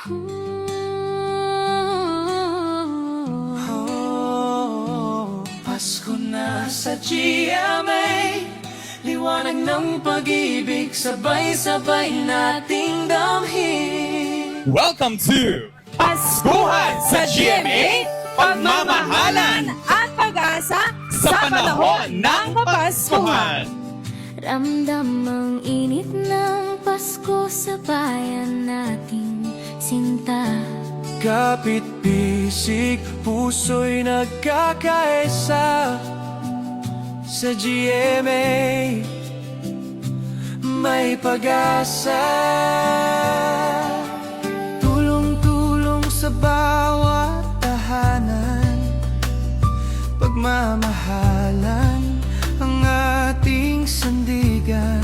Pasko na sa GMA, liwanag ng pag-ibig, sabay-sabay nating damhin. Welcome to Paskuhan sa GMA, pagmamahalan at pag-asa sa panahon ng Kapaskuhan. Ramdam ang init ng Pasko sa bayan nating sinta. Kapit bisig, puso'y nagkakaisa. Sa GMA, may pag-asa. Tulong-tulong sa bawat tahanan, pagmamahalan ang ating sandigan.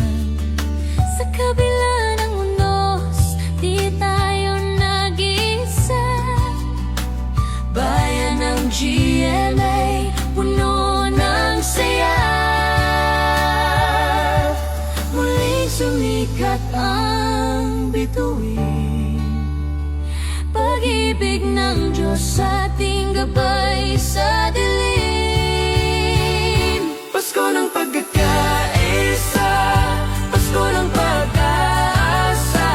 Sa kabila ng unos, di tayo nag-isa. Bayan ng GMA, puno ng saya. Muling sumikat ang bituin, pag-ibig ng Diyos sa ating gabay sa dilim. Pasko ng pagkakaisa, Pasko ng pag-asa.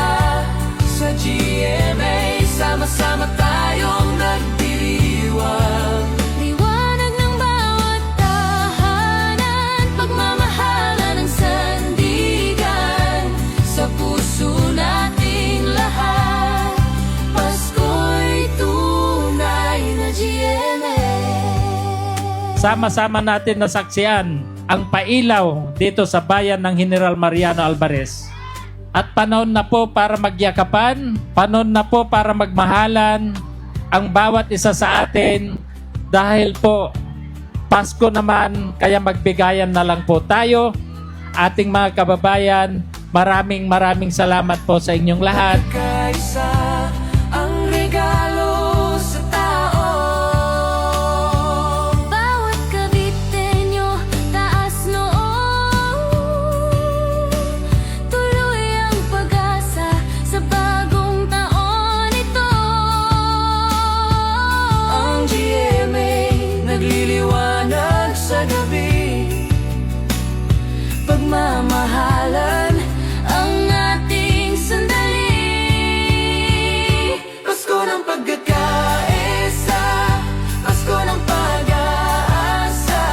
Sa GMA, sama-sama tayong nagdiriwang. Liwanag ng bawat tahanan, pagmamahalan ng sandigan. Sa puso nating lahat, Pasko'y tunay na GMA. Sama-sama natin nasaksiyan ang pailaw dito sa bayan ng General Mariano Alvarez. At panahon na po para magyakapan, panahon na po para magmahalan ang bawat isa sa atin dahil po Pasko naman, kaya magbigayan na lang po tayo. Ating mga kababayan, maraming salamat po sa inyong lahat. Kaisa ang regalo sa tao. Bawat Caviteño, taas noo. Tuloy ang pag-asa sa bagong taon ito. Ang GMA nagliliwanag sa gabi, pagmamahalan ang ating sandali. Pasko ng pagkakaisa, Pasko ng pag-asa.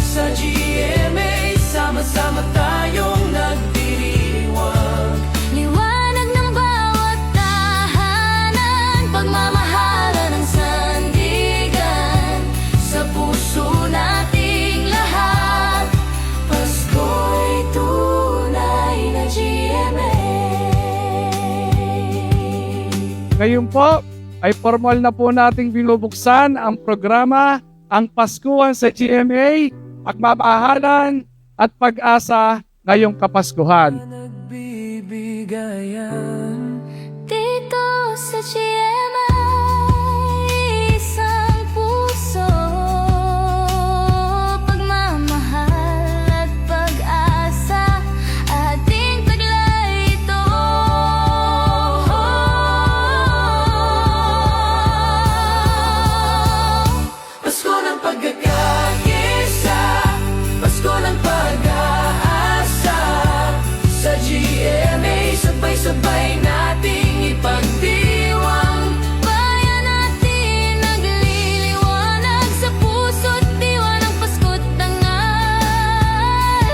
Sa GMA, sama-sama tayong nagdiriwang. Liwanag ng bawat tahanan, pagmamahalan ng sandigan. Sa puso nating lahat, Pasko'y tunay na GMA. Ngayon po ay formal na po nating binubuksan ang programa, ang Paskuhan sa GMA, pagmamahalan at pag-asa ngayong Kapaskuhan. Nagbibigayan Dito sa GMA, isang puso, pagmamahal at pag-asa, ating taglay ito. Pasko ng pagkakaisa, Pasko ng pag-asa. Sa GMA, sabay-sabay nating ipagdiwang. Bayan natin nagliliwanag sa puso't diwa ng Pasko't dangal.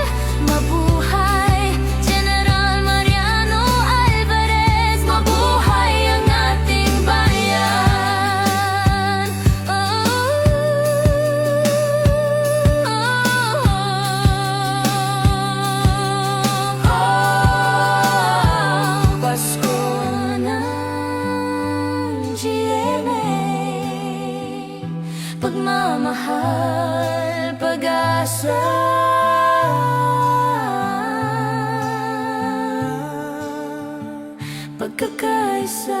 Mabuhay General Mariano Alvarez, mabuhay ang ating bayan. Pasko ng GMA, pagmamahal, pag-asa. Pagkakaisa.